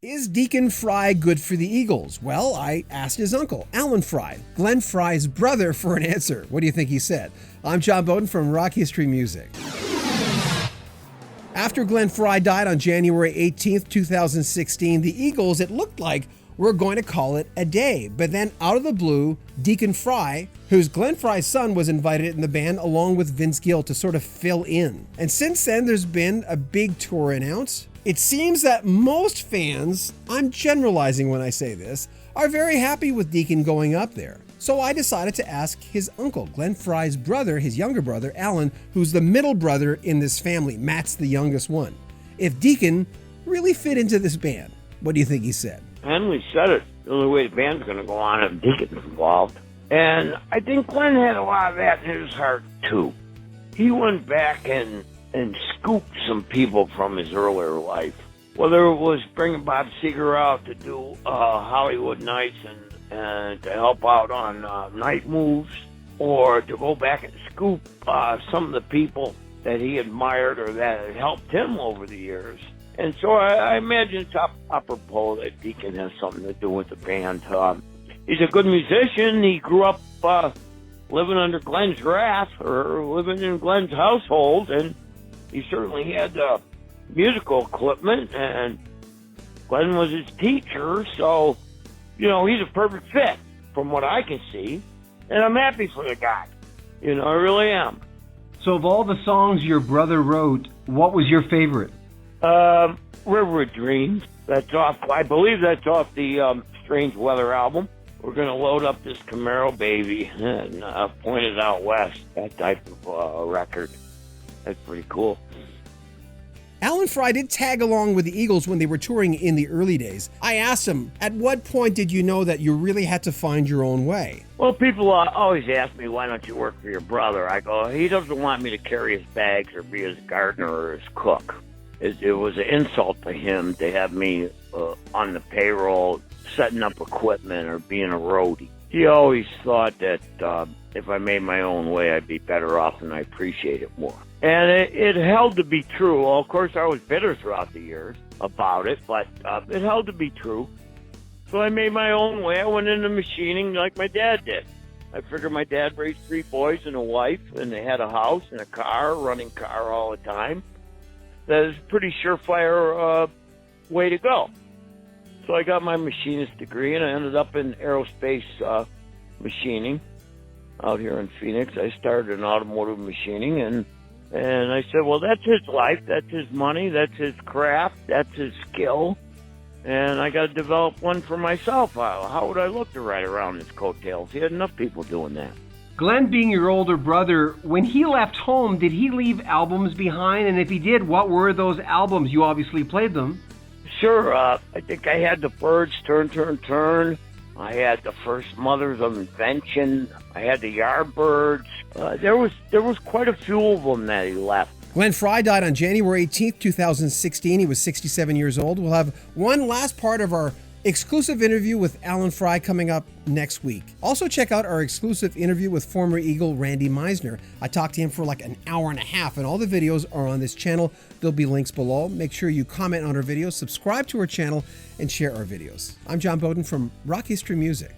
Is Deacon Frey good for the Eagles? Well, I asked his uncle, Alan Frey, Glenn Frey's brother, for an answer. What do you think he said? I'm John Beaudin from Rock History Music. After Glenn Frey died on January 18th, 2016, the Eagles, it looked like, were going to call it a day. But then out of the blue, Deacon Frey, who's Glenn Frey's son, was invited in the band along with Vince Gill to sort of fill in. And since then, there's been a big tour announced. It seems that most fans, I'm generalizing when I say this, are very happy with Deacon going up there. So I decided to ask his uncle, Glenn Frey's brother, his younger brother, Alan, who's the middle brother in this family. Matt's the youngest one. If Deacon really fit into this band. What do you think he said? Henry said it. The only way the band's going to go on if Deacon's involved. And I think Glenn had a lot of that in his heart, too. He went back and scooped some people from his earlier life. Whether it was bringing Bob Seger out to do Hollywood Nights and to help out on night moves, or to go back and scoop some of the people that he admired or that had helped him over the years. And so I imagine it's apropos that Deacon has something to do with the band. He's a good musician. He grew up living under Glenn's wrath, or living in Glenn's household, and he certainly had musical equipment, and Glenn was his teacher, so, you know, he's a perfect fit from what I can see, and I'm happy for the guy. You know, I really am. So of all the songs your brother wrote, what was your favorite? River of Dreams. I believe that's off the Strange Weather album. We're going to load up this Camaro baby and point it out west, that type of record. That's pretty cool. Alan Frey did tag along with the Eagles when they were touring in the early days. I asked him, at what point did you know that you really had to find your own way? Well, people always ask me, why don't you work for your brother? I go, he doesn't want me to carry his bags or be his gardener or his cook. It was an insult to him to have me on the payroll setting up equipment or being a roadie. He always thought that if I made my own way, I'd be better off, and I appreciate it more. And it held to be true. Well, of course, I was bitter throughout the years about it, but it held to be true. So I made my own way. I went into machining like my dad did. I figured my dad raised 3 boys and a wife, and they had a house and a car, running car all the time. That is a pretty surefire way to go. So I got my machinist degree, and I ended up in aerospace machining out here in Phoenix. I started in automotive machining, and I said, well, that's his life, that's his money, that's his craft, that's his skill, and I got to develop one for myself. How would I look to ride around his coattails? He had enough people doing that. Glenn, being your older brother, when he left home, did he leave albums behind? And if he did, what were those albums? You obviously played them. Sure. I think I had the Birds, Turn, Turn, Turn. I had the first Mothers of Invention. I had the Yardbirds. There was quite a few of them that he left. Glenn Frey died on January 18th, 2016. He was 67 years old. We'll have one last part of our exclusive interview with Alan Frey coming up next week. Also check out our exclusive interview with former Eagle Randy Meisner. I talked to him for like an hour and a half, and all the videos are on this channel. There'll be links below. Make sure you comment on our videos, subscribe to our channel, and share our videos. I'm John Beaudin from Rock History Music.